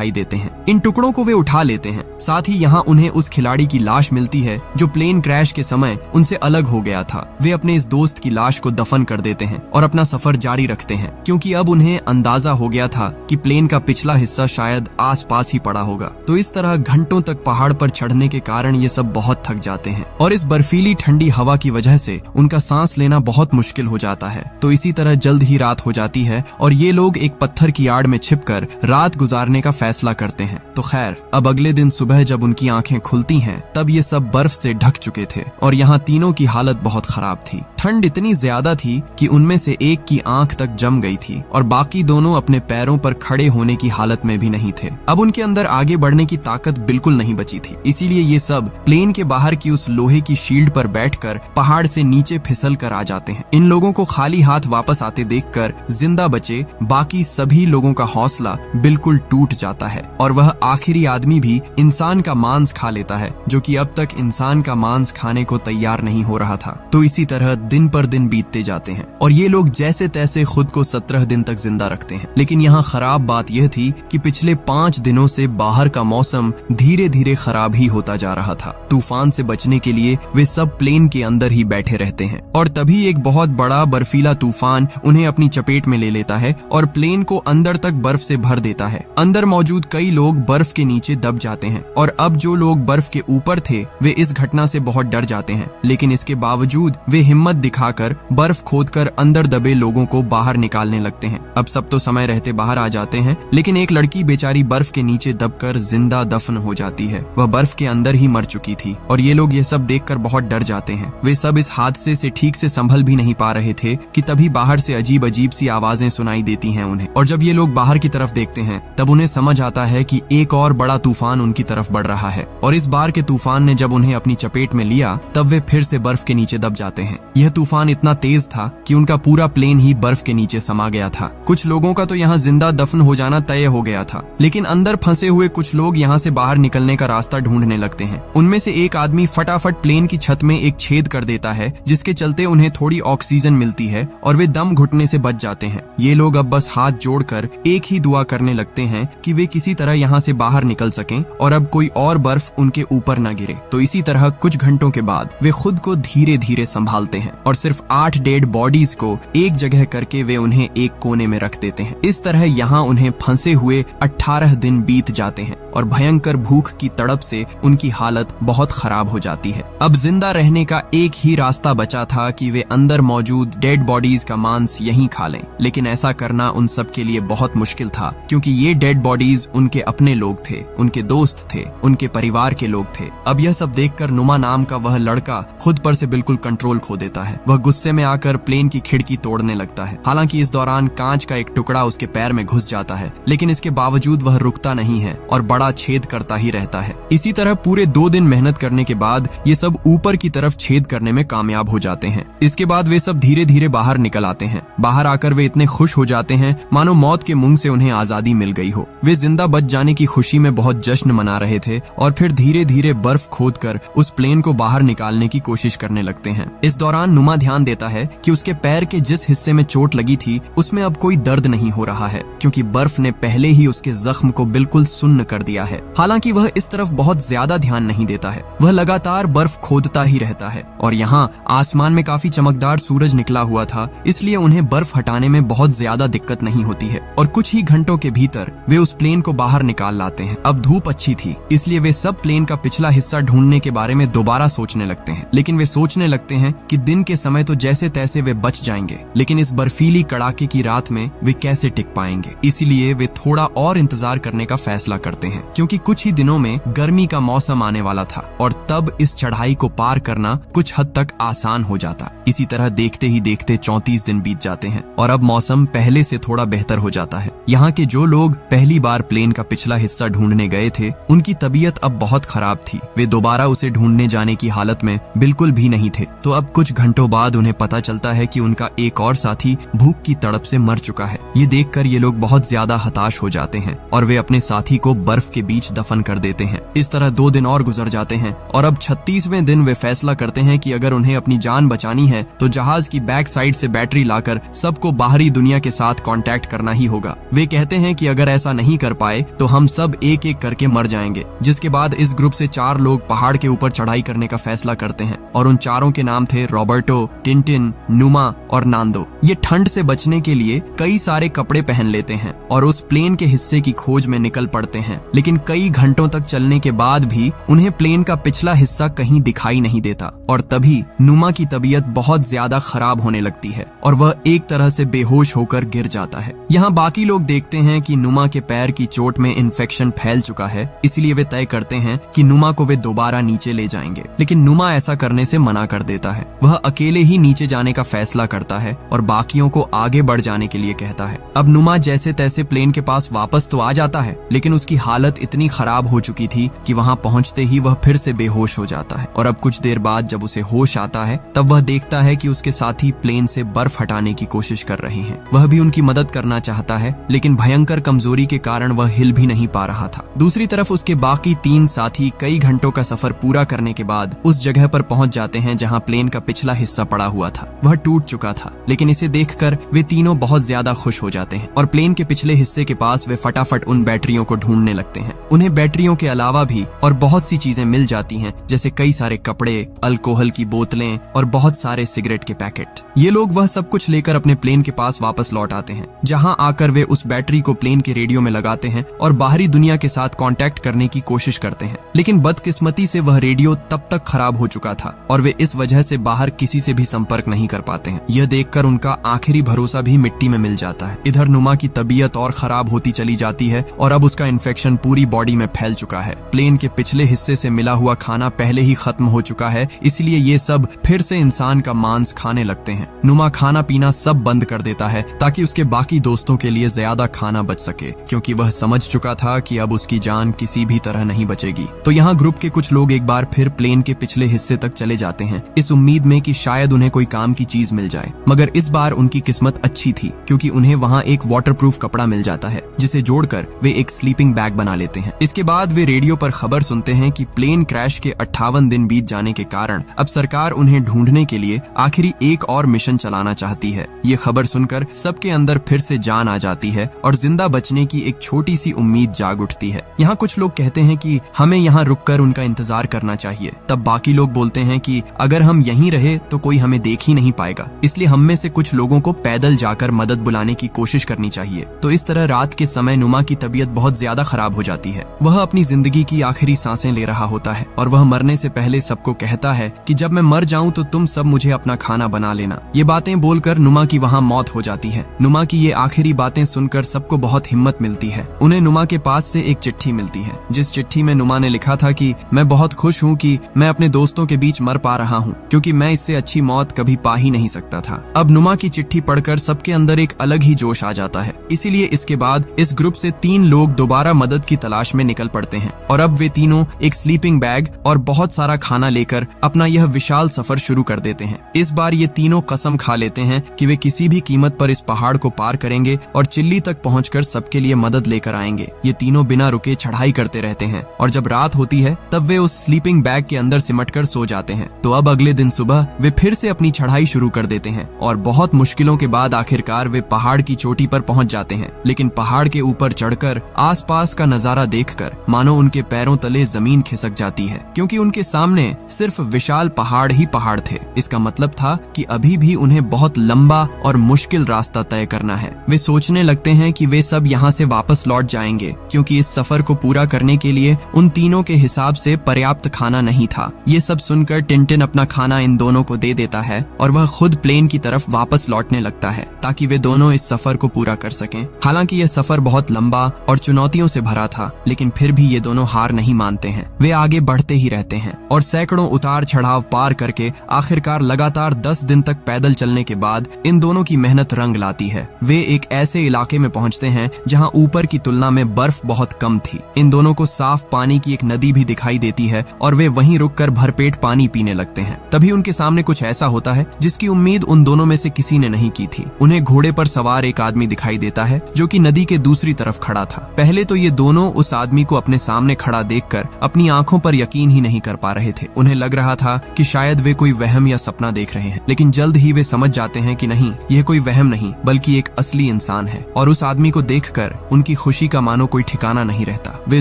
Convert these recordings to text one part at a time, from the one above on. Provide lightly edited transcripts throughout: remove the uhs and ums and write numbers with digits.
दिखाई देते हैं। इन टुकड़ों को वे उठा लेते हैं। साथ ही यहाँ उन्हें उस खिलाड़ी की लाश मिलती है जो प्लेन क्रैश के समय उनसे अलग हो गया था। वे अपने इस दोस्त की लाश को दफन कर देते हैं और अपना सफर जारी रखते हैं, क्योंकि अब उन्हें अंदाजा हो गया था कि प्लेन का पिछला हिस्सा शायद आसपास ही पड़ा होगा। तो इस तरह घंटों तक पहाड़ पर चढ़ने के कारण ये सब बहुत थक जाते हैं और इस बर्फीली ठंडी हवा की वजह से उनका सांस लेना बहुत मुश्किल हो जाता है। तो इसी तरह जल्द ही रात हो जाती है और ये लोग एक पत्थर की आड़ में छिपकर रात गुजारने का फैसला करते हैं। तो खैर, अब अगले दिन सुबह जब उनकी आंखें खुलती हैं तब ये सब बर्फ से ढक चुके थे और यहाँ तीनों की हालत बहुत खराब थी। ठंड इतनी ज्यादा थी कि उनमें से एक की आंख तक जम गई थी और बाकी दोनों अपने पैरों पर खड़े होने की हालत में भी नहीं थे। अब उनके अंदर आगे बढ़ने की ताकत बिल्कुल नहीं बची थी। इसीलिए ये सब प्लेन के बाहर की उस लोहे की शील्ड पर बैठकर पहाड़ से नीचे फिसल कर आ जाते हैं। इन लोगों को खाली हाथ वापस आते देखकर जिंदा बचे बाकी सभी लोगों का हौसला बिल्कुल टूट जाता है और वह आखिरी आदमी भी इंसान का मांस खा लेता है, जो कि अब तक इंसान का मांस खाने को तैयार नहीं हो रहा था। तो इसी तरह दिन पर दिन बीतते जाते हैं और ये लोग जैसे तैसे खुद को 17 दिन तक जिंदा रखते हैं। लेकिन यहाँ खराब बात यह थी कि पिछले 5 दिनों से बाहर का मौसम धीरे धीरे खराब ही होता जा रहा था। तूफान से बचने के लिए वे सब प्लेन के अंदर ही बैठे रहते हैं और तभी एक बहुत बड़ा बर्फीला तूफान उन्हें अपनी चपेट में ले लेता है और प्लेन को अंदर तक बर्फ से भर देता है। अंदर मौजूद कई लोग बर्फ के नीचे दब जाते हैं और अब जो लोग बर्फ के ऊपर थे वे इस घटना से बहुत डर जाते हैं, लेकिन इसके बावजूद वे हिम्मत दिखाकर बर्फ खोदकर अंदर दबे लोगों को बाहर निकालने लगते हैं। अब सब तो समय रहते बाहर आ जाते हैं, लेकिन एक लड़की बेचारी बर्फ के नीचे दबकर जिंदा दफन हो जाती है। वह बर्फ के अंदर ही मर चुकी थी और ये लोग ये सब देखकर बहुत डर जाते हैं। वे सब इस हादसे से ठीक से संभल भी नहीं पा रहे थे कि तभी बाहर से अजीब अजीब सी आवाजें सुनाई देती हैं उन्हें। और जब ये लोग बाहर की तरफ देखते हैं तब उन्हें समझ आता है कि एक और बड़ा तूफान उनकी तरफ बढ़ रहा है और इस बार के तूफान ने जब उन्हें अपनी चपेट में लिया तब वे फिर से बर्फ के नीचे दब जाते हैं। यह तूफान इतना तेज था कि उनका पूरा प्लेन ही बर्फ के नीचे समा गया था। कुछ लोगों का तो यहाँ जिंदा दफन हो जाना तय हो गया था, लेकिन अंदर फंसे हुए कुछ लोग यहाँ से बाहर निकलने का रास्ता ढूंढने लगते हैं। उनमें से एक आदमी फटाफट प्लेन की छत में एक छेद कर देता है, जिसके चलते उन्हें थोड़ी ऑक्सीजन मिलती है और वे दम घुटने से बच जाते हैं। ये लोग अब बस हाथ जोड़कर एक ही दुआ करने लगते हैं कि वे किसी तरह यहाँ से बाहर निकल सकें और अब कोई और बर्फ उनके ऊपर न गिरे। तो इसी तरह कुछ घंटों के बाद वे खुद को धीरे धीरे संभालते हैं और सिर्फ 8 डेड बॉडीज को एक जगह करके वे उन्हें एक कोने में रख देते हैं। इस तरह यहाँ उन्हें फंसे हुए 18 दिन बीत जाते हैं और भयंकर भूख की तड़प से उनकी हालत बहुत खराब हो जाती है। अब जिंदा रहने का एक ही रास्ता बचा था कि वे अंदर मौजूद डेड बॉडीज का मांस यहीं खा लें, लेकिन ऐसा करना उन सब के लिए बहुत मुश्किल था, क्योंकि ये डेड बॉडीज उनके अपने लोग थे, उनके दोस्त थे, उनके परिवार के लोग थे। अब यह सब देखकर नुमा नाम का वह लड़का खुद पर से बिल्कुल कंट्रोल खो देता है। वह गुस्से में आकर प्लेन की खिड़की तोड़ने लगता है। हालांकि इस दौरान कांच का एक टुकड़ा उसके पैर में घुस जाता है, लेकिन इसके बावजूद वह रुकता नहीं है और बड़ा छेद करता ही रहता है। इसी तरह पूरे 2 दिन मेहनत करने के बाद ये सब ऊपर की तरफ छेद करने में कामयाब हो जाते हैं। इसके बाद वे सब धीरे धीरे बाहर निकल आते हैं। बाहर आकर वे इतने खुश हो जाते हैं मानो मौत के मुंह से उन्हें आजादी मिल गई हो। वे जिंदा बच जाने की खुशी में बहुत जश्न मना रहे थे और फिर धीरे धीरे बर्फ खोदकर उस प्लेन को बाहर निकालने की कोशिश करने लगते हैं। इस दौरान नुमा ध्यान देता है कि उसके पैर के जिस हिस्से में चोट लगी थी उसमें अब कोई दर्द नहीं हो रहा है, क्योंकि बर्फ ने पहले ही उसके जख्म को बिल्कुल सुन्न कर दिया है। हालांकि वह इस तरफ बहुत ज्यादा ध्यान नहीं देता है। वह लगातार बर्फ खोदता ही रहता है और यहाँ आसमान में काफी चमकदार सूरज निकला हुआ था, इसलिए उन्हें बर्फ हटाने में बहुत ज्यादा दिक्कत नहीं होती है और कुछ ही घंटों के भीतर वे उस प्लेन को बाहर निकाल लाते हैं। अब धूप अच्छी थी, इसलिए वे सब प्लेन का पिछला हिस्सा ढूंढने के बारे में दोबारा सोचने लगते हैं। लेकिन वे सोचने लगते हैं कि दिन के समय तो जैसे तैसे वे बच जाएंगे, लेकिन इस बर्फीली कड़ाके की रात में वे कैसे टिक पाएंगे। इसीलिए वे थोड़ा और इंतजार करने का फैसला करते हैं, क्योंकि कुछ ही दिनों में गर्मी का मौसम आने वाला था और तब इस चढ़ाई को पार करना कुछ हद तक आसान हो जाता। इसी तरह देखते ही देखते 34 दिन बीत जाते हैं और अब मौसम पहले से थोड़ा बेहतर हो जाता है। यहाँ के जो लोग पहली बार प्लेन का पिछला हिस्सा ढूंढने गए थे उनकी तबीयत अब बहुत खराब थी। वे दोबारा उसे ढूंढने जाने की हालत में बिल्कुल भी नहीं थे। तो अब कुछ घंटों बाद उन्हें पता चलता है कि उनका एक और साथी भूख की तड़प से मर चुका है। ये देखकर ये लोग बहुत ज्यादा हताश हो जाते हैं और वे अपने साथी को बर्फ के बीच दफन कर देते हैं। इस तरह 2 दिन और गुजर जाते हैं और अब 36वें दिन वे फैसला करते हैं कि अगर उन्हें अपनी जान बचानी है तो जहाज की बैक साइड से बैटरी लाकर सबको बाहरी दुनिया के साथ कांटेक्ट करना ही होगा। वे कहते हैं कि अगर ऐसा नहीं कर कर पाए तो हम सब एक एक करके मर जाएंगे। जिसके बाद इस ग्रुप से 4 लोग पहाड़ के ऊपर चढ़ाई करने का फैसला करते हैं और उन चारों के नाम थे रॉबर्टो, टिंटिन, नुमा और नांदो। ये ठंड से बचने के लिए कई सारे कपड़े पहन लेते हैं और उस प्लेन के हिस्से की खोज में निकल पड़ते हैं, लेकिन कई घंटों तक चलने के बाद भी उन्हें प्लेन का पिछला हिस्सा कहीं दिखाई नहीं देता। और तभी नुमा की तबीयत बहुत ज्यादा खराब होने लगती है और वह एक तरह से बेहोश होकर गिर जाता है। यहाँ बाकी लोग देखते हैं कि नुमा के पैर की चोट में इन्फेक्शन फैल चुका है, इसलिए वे तय करते हैं कि नुमा को वे दोबारा नीचे ले जाएंगे, लेकिन नुमा ऐसा करने से मना कर देता है। वह अकेले ही नीचे जाने का फैसला करता है और बाकियों को आगे बढ़ जाने के लिए कहता है। अब नुमा जैसे तैसे प्लेन के पास वापस तो आ जाता है, लेकिन उसकी हालत इतनी खराब हो चुकी थी कि वहाँ पहुँचते ही वह फिर से बेहोश हो जाता है। और अब कुछ देर बाद जब उसे होश आता है तब वह देखता है कि उसके साथी प्लेन से बर्फ हटाने की कोशिश कर रहे हैं। वह भी उनकी मदद करना चाहता है, लेकिन भयंकर कमजोरी के कारण वह हिल भी नहीं पा रहा था। दूसरी तरफ उसके बाकी 3 साथी कई घंटों का सफर पूरा करने के बाद उस जगह पर पहुंच जाते हैं जहां प्लेन का पिछला हिस्सा पड़ा हुआ था। वह टूट चुका था, लेकिन इसे देखकर वे तीनों बहुत ज्यादा खुश हो जाते हैं और प्लेन के पिछले हिस्से के पास वे फटाफट उन बैटरियों को ढूंढने लगते हैं। उन्हें बैटरियों के अलावा भी और बहुत सी चीजें मिल जाती हैं, जैसे कई सारे कपड़े, अल्कोहल की बोतलें और बहुत सारे सिगरेट के पैकेट। ये लोग वह सब कुछ लेकर अपने प्लेन के पास वापस लौट आते हैं, जहां आकर वे उस बैटरी को प्लेन के रेडियो में लगाते हैं और बाहरी दुनिया के साथ कांटेक्ट करने की कोशिश करते हैं। लेकिन बदकिस्मती से वह रेडियो तब तक खराब हो चुका था और वे इस वजह से बाहर किसी से भी संपर्क नहीं कर पाते हैं। यह देखकर उनका आखिरी भरोसा भी मिट्टी में मिल जाता है। इधर नुमा की तबीयत और खराब होती चली जाती है और अब उसका इन्फेक्शन पूरी बॉडी में फैल चुका है। प्लेन के पिछले हिस्से से मिला हुआ खाना पहले ही खत्म हो चुका है, इसलिए ये सब फिर से इंसान का मांस खाने लगते हैं। नुमा खाना पीना सब बंद कर देता है ताकि उसके बाकी दोस्तों के लिए ज्यादा खाना बच सके, क्योंकि वह समझ चुका था कि अब उसकी जान किसी भी तरह नहीं बचेगी। तो यहाँ ग्रुप के कुछ लोग एक बार फिर प्लेन के पिछले हिस्से तक चले जाते हैं, इस उम्मीद में कि शायद उन्हें कोई काम की चीज मिल जाए। मगर इस बार उनकी किस्मत अच्छी थी, क्योंकि उन्हें वहाँ एक वाटरप्रूफ कपड़ा मिल जाता है, जिसे जोड़कर वे एक स्लीपिंग बैग बना लेते हैं। इसके बाद वे रेडियो पर खबर सुनते हैं कि प्लेन क्रैश के 58 दिन बीत जाने के कारण अब सरकार उन्हें ढूंढने के लिए आखिरी एक और मिशन चलाना चाहती है। ये खबर सुनकर सबके अंदर फिर से जान आ जाती है और जिंदा बचने की एक छोटी सी उम्मीद जाग उठती है। यहाँ कुछ लोग कहते हैं कि हमें यहाँ रुककर उनका इंतजार करना चाहिए। तब बाकी लोग बोलते हैं कि अगर हम यहीं रहे तो कोई हमें देख ही नहीं पाएगा, इसलिए हम में से कुछ लोगों को पैदल जाकर मदद बुलाने की कोशिश करनी चाहिए। तो इस तरह रात के समय नुमा की तबीयत बहुत ज्यादा खराब हो जाती है। वह अपनी जिंदगी की आखिरी सांसें ले रहा होता है और वह मरने से पहले सबको कहता है कि जब मैं मर जाऊं तो तुम सब मुझे अपना खाना बना लेना। ये बातें बोलकर नुमा की वहाँ मौत हो जाती है। नुमा की ये आखिरी बातें सुनकर सबको बहुत हिम्मत मिलती है। उन्हें नुमा के पास से एक चिट्ठी मिलती है, जिस चिट्ठी में नुमा ने लिखा था कि मैं बहुत खुश हूँ कि मैं अपने दोस्तों के बीच मर पा रहा हूँ, क्योंकि मैं इससे अच्छी मौत कभी पा ही नहीं सकता था। अब नुमा की चिट्ठी पढ़कर सबके अंदर एक अलग ही जोश आ जाता है। इसीलिए इसके बाद इस ग्रुप से 3 लोग दोबारा मदद की तलाश में निकल पड़ते हैं और अब वे तीनों एक स्लीपिंग बैग और बहुत सारा खाना लेकर अपना यह विशाल सफर शुरू कर देते हैं। इस बार ये तीनों कसम खा लेते हैं कि वे किसी भी कीमत पर इस पहाड़ को पार करेंगे और चिल्ली तक पहुंचकर सबके लिए मदद लेकर आएंगे। ये तीनों बिना रुके चढ़ाई करते रहते हैं और जब रात होती है तब वे उस स्लीपिंग बैग के अंदर सिमटकर सो जाते हैं। तो अब अगले दिन सुबह वे फिर से अपनी चढ़ाई शुरू कर देते हैं और बहुत मुश्किलों के बाद आखिरकार वे पहाड़ की चोटी पर पहुंच जाते हैं। लेकिन पहाड़ के ऊपर चढ़कर आसपास का नजारा देखकर मानो उनके पैरों तले जमीन खिसक जाती है, क्योंकि उनके सामने सिर्फ विशाल पहाड़ ही पहाड़ थे। इसका मतलब था कि अभी भी उन्हें बहुत लंबा और मुश्किल रास्ता तय करना है। वे सोचने लगते हैं कि वे सब यहाँ से वापस लौट जाएंगे, क्योंकि इस सफर को पूरा करने के लिए उन तीनों के हिसाब से पर्याप्त खाना नहीं था। ये सब सुनकर टिंटिन अपना खाना इन दोनों को दे देता है और वह खुद प्लेन की तरफ वापस लौटने लगता है, ताकि वे दोनों इस सफर को पूरा कर सकें। हालांकि यह सफर बहुत लंबा और चुनौतियों से भरा था, लेकिन फिर भी ये दोनों हार नहीं मानते हैं। वे आगे बढ़ते ही रहते हैं और सैकड़ों उतार चढ़ाव पार करके आखिरकार लगातार 10 दिन तक पैदल चलने के बाद इन दोनों की मेहनत रंग लाती है। वे एक ऐसे इलाके में पहुंचते हैं जहां ऊपर की तुलना में बर्फ बहुत कम थी। इन दोनों को साफ पानी की एक नदी भी दिखाई देती है और वे वहीं रुककर भरपेट पानी पीने लगते हैं। तभी उनके सामने कुछ ऐसा होता है जिसकी उम्मीद उन दोनों में से किसी ने नहीं की थी। उन्हें घोड़े पर सवार एक आदमी दिखाई देता है जो कि नदी के दूसरी तरफ खड़ा था। पहले तो ये दोनों उस आदमी को अपने सामने खड़ा देखकर अपनी आंखों पर यकीन ही नहीं कर पा रहे थे। उन्हें लग रहा था कि शायद वे कोई वहम या सपना देख रहे हैं, लेकिन जल्द ही वे समझ जाते हैं कि नहीं, यह कोई वहम नहीं बल्कि एक असली इंसान है। और उस आदमी को देखकर उनकी खुशी का मानो कोई ठिकाना नहीं रहता। वे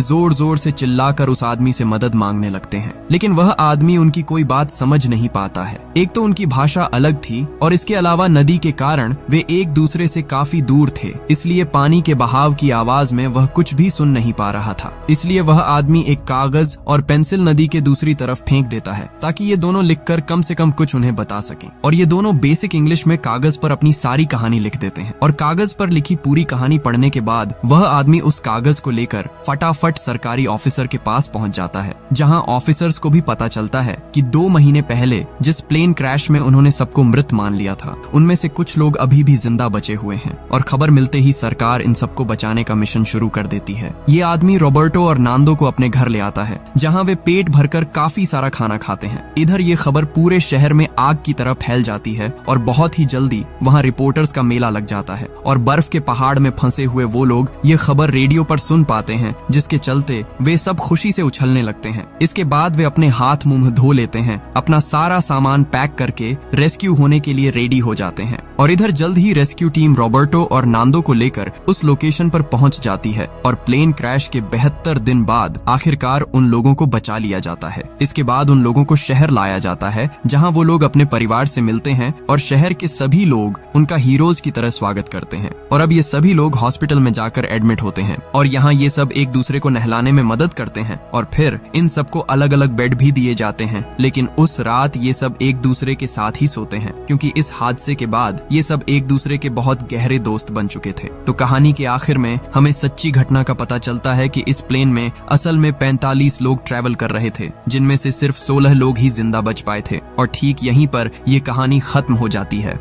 जोर जोर से चिल्लाकर उस आदमी से मदद मांगने लगते हैं, लेकिन वह आदमी उनकी कोई बात समझ नहीं पाता है। एक तो उनकी भाषा अलग थी और इसके अलावा नदी के कारण वे एक दूसरे से काफी दूर थे, इसलिए पानी के बहाव की आवाज में वह कुछ भी सुन नहीं पा रहा था। इसलिए वह आदमी एक कागज और पेंसिल नदी के दूसरी तरफ फेंक देता है ताकि ये दोनों लिखकर कम से कम कुछ उन्हें बता सकें। और ये दोनों बेसिक इंग्लिश में कागज पर अपनी सारी कहानी लिख देते हैं और कागज पर लिखी पूरी कहानी पढ़ने के बाद वह आदमी उस कागज को लेकर फटाफट सरकारी ऑफिसर के पास पहुंच जाता है, जहां ऑफिसर्स को भी पता चलता है कि 2 महीने पहले जिस प्लेन क्रैश में उन्होंने सबको मृत मान लिया था, उनमें से कुछ लोग अभी भी जिंदा बचे हुए हैं। और खबर मिलते ही सरकार इन सबको बचाने का मिशन शुरू कर देती है। ये आदमी रॉबर्टो और नांदो को अपने घर ले आता है, जहां वे पेट भरकर काफी सारा खाना खाते हैं। इधर ये खबर पूरे शहर में आग की तरह फैल जाती है और बहुत ही जल्दी वहां रिपोर्टर्स का मेला लग जाता है और बर्फ के पहाड़ में फंसे हुए वो लोग ये खबर रेडियो पर सुन पाते हैं, जिसके चलते वे सब खुशी से उछलने लगते हैं। इसके बाद वे अपने हाथ मुंह धो लेते हैं, अपना सारा सामान पैक करके रेस्क्यू होने के लिए रेडी हो जाते हैं। और इधर जल्द ही रेस्क्यू टीम रॉबर्टो और नांदो को लेकर उस लोकेशन पर पहुंच जाती है और प्लेन क्रैश के 72 दिन बाद आखिरकार उन लोगों को बचा लिया जाता है। इसके बाद उन लोगों को शहर लाया जाता है, जहां वो लोग अपने परिवार से मिलते हैं और शहर के सभी लोग उनका हीरोज की तरह स्वागत करते हैं। और अब ये सभी लोग हॉस्पिटल में जाकर एडमिट होते हैं और यहाँ ये सब एक दूसरे को नहलाने में मदद करते हैं और फिर इन सबको अलग अलग बेड भी दिए जाते हैं। लेकिन उस रात ये सब एक दूसरे के साथ ही सोते हैं, क्योंकि इस हादसे के बाद ये सब एक दूसरे के बहुत गहरे दोस्त बन चुके थे। तो कहानी के आखिर में हमें सच्ची घटना का पता चलता है कि इस प्लेन में असल में 45 लोग ट्रैवल कर रहे थे, जिनमें से सिर्फ 16 लोग ही जिंदा बच पाए थे। और ठीक यहीं पर यह कहानी खत्म हो जाती है।